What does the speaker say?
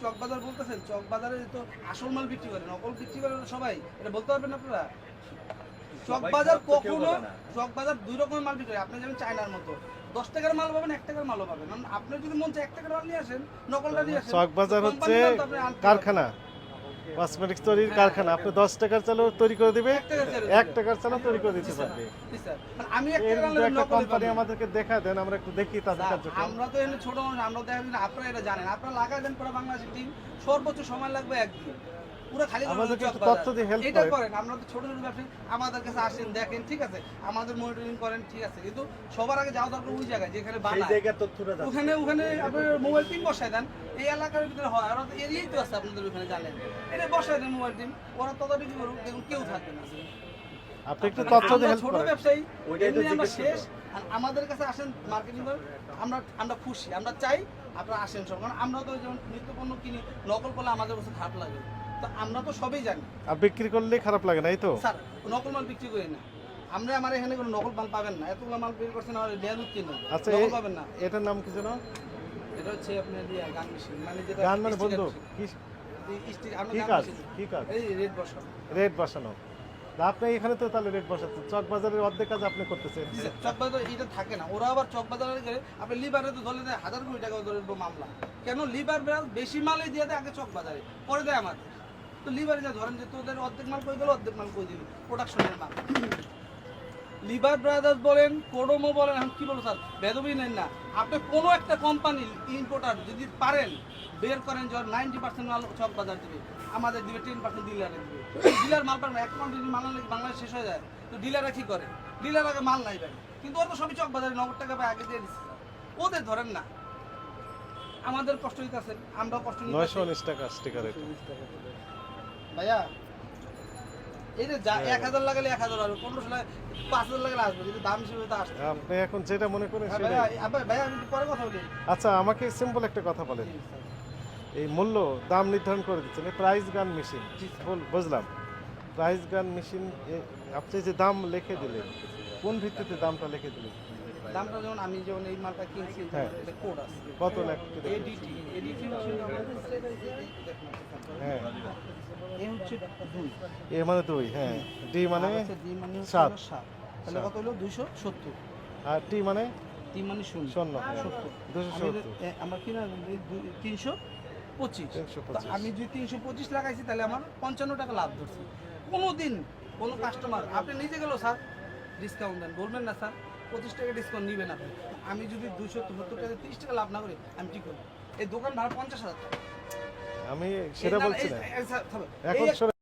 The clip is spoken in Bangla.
চকবাজার বলতেছেন, চকবাজারে তো আসল মাল বিক্রি করে, নকল বিক্রি করে না সবাই, এটা বলতে পারবেন আপনারা? চকবাজার কখনো, চকবাজার দুই রকমের মাল বিক্রি করে। আপনি যেমন চায়নার মতো 10 টাকার মাল পাবেন, 1 টাকার মালও পাবেন। কারণ আপনি যদি মন চায় 1 টাকার মাল নিয়ে আসেন, নকলটা নিয়ে আসেন। চকবাজার হচ্ছে কারখানা, কসমেটিক্স তৈরির কারখানা। আপনি 10 টাকার চালও তৈরি করে দিবে, 1 টাকার চালও তৈরি করে দিতে পারবে। আমি একটা কোম্পানি আমাদেরকে দেখা দেন, আমরা একটু দেখি তাদের কার্যক্রম। আমরা তো এখানে ছোট মানুষ, আমরা দেখা যায় আপনারা এটা জানেন, আপনারা লাগাই দেন পুরো বাংলাদেশের টিম, সর্বোচ্চ সময় লাগবে একদিন। পুরো খালি আমাদেরকে একটু তথ্য দিয়ে হেল্প এটা করেন। করেন। আমরা তো ছোট ছোট ব্যবসায়ী, আমাদের কাছে আসেন, দেখেন, ঠিক আছে, আমাদের মনিটরিং করেন, ঠিক আছে, কিন্তু সবার আগে যাওয়া দরকার ওই জায়গায় যেখানে বানায়, ওখানে আপনার মোবাইল টিম বসায় দেন। এই এলাকার ভিতরে হয়, ওরা তো এরিয়াই তো আছে আপনাদের ওখানে, জানেন, এটা বসায় দেন মোবাইল টিম, ওরা তদারকি করুক, দেখুন কেউ থাকবে না। আপনি একটু তথ্য দিয়ে হেল্প ছোট করেন। ব্যবসায়ী, এমনি আমরা শেষ, আর আমাদের কাছে আসেন মার্কেটিং করেন, আমরা খুশি, আমরা চাই আপনারা আসেন সব। কারণ আমরা তো যেমন নিত্যপণ্য কিনি, নকল করলে আমাদের কাছে খারাপ লাগে, তো আমরা তো সবই জানি। আর বিক্রি করলে খারাপ লাগে না, এই তো? স্যার, নকল মাল বিক্রি করি না আমরা, আমার এখানে কোনো নকল মাল পাবেন না। এতগুলো মাল বের করছেন আর লেয়ার উঠছে না, আচ্ছা, নকল পাবেন না। এটার নাম কি যেন? এটা হচ্ছে আপনার গান মেশিন, মানে যেটা গান মানে বন্ধু কি আমরা কি গান কাজ? মেশিন, কি কাজ? এই রেড বসানো। রেট বসানো। তা আপনি এখানে তো তাহলে রেট বসাচ্ছেন, চকবাজারের অর্ধেক কাজ আপনি করতেছেন। চকবাজার এটা থাকে না, ওরা আবার চকবাজারে গেলে আপনি লিভারে তো ধরে দেয় 1000 কোটি টাকা ধরে মামলা। কেন? লিভার ব্রাল বেশি মালই দিয়ে দেয় আগে চকবাজারে, পরে দেয় আমাদের। তো লিভারে যা ধরেন যে তোদের অর্ধেক মাল কই গেল, অর্ধেক মাল কই দিল, প্রোডাকশনের মাল। লিভার ব্রাদার্স বলেন, কোডোমো বলেন, এখন কি বলবো স্যার, বেদবি নেন না। আপনি কোনো একটা কোম্পানি ইম্পোর্টার যদি পারেন বের করেন যে 90% মাল চকবাজার দিবে, আমাদের দিবে 10% ডিলারে দিবে। ডিলার মাল পাবেন, এক কোয়ান্টিটি মাল আনলে বাংলাদেশ শেষ হয়ে যায়, তো ডিলাররা কি করে? ডিলার আগে মাল নাই ভাই, কিন্তু ওরা তো সবই চকবাজারে নগদ টাকা পায় আগে দিয়ে দিচ্ছে। ওদের ধরেন না, আমাদের কষ্ট দিতে আছেন, আমরাও কষ্ট নিতে 919 টাকা স্টিকার এটা। ভাইয়া। এই যে 1000 লাগালে 1000 হবে, 1500 লাগে, 5000 লাগালে আসবে, যদি দাম হিসেবে তো আসবে। আপনি এখন যেটা মনে করেন হ্যাঁ সেটাই। ভাইয়া, আমি একটু পরে কথা বলি। আচ্ছা, আমাকে সিম্পল একটা কথা বলেন। এই মূল্য দাম নির্ধারণ করে দিচ্ছেন, এই প্রাইস গান মেশিন, বুঝলাম। প্রাইস গান মেশিন আপনি যে দাম লিখে দিলেন, কোন ভিত্তিতে দামটা লিখে দিলেন? দামটা যেমন আমি যেমন এই মালটা কিনছি, হ্যাঁ। এটা কোড আছে, কত লেখা? এডিটি হচ্ছে হ্যাঁ, এ হচ্ছে 2, এ মানে 2, হ্যাঁ, ডি মানে ডি মানে হচ্ছে 7, 7, তাহলে কত হলো? 270। আর টি মানে টি মানে 0, 70, 270, আমার কিনা 325। 325। আমি যদি 325 লাগাইছি, তাহলে আমার 55 টাকা লাভ ধরছি। কোনোদিন কোনো কাস্টমার আপনি নিজে গেল স্যার ডিসকাউন্ট দেন, বলবেন না স্যার 25 টাকা ডিসকাউন্ট নেবেন আপনি। আমি যদি 270 টাকা 30 টাকা লাভ না করি, আমি ঠিক করবো। এই দোকান ভাড়া 50,000 টাকা। আমি সেটা বলছি না স্যার, এখন।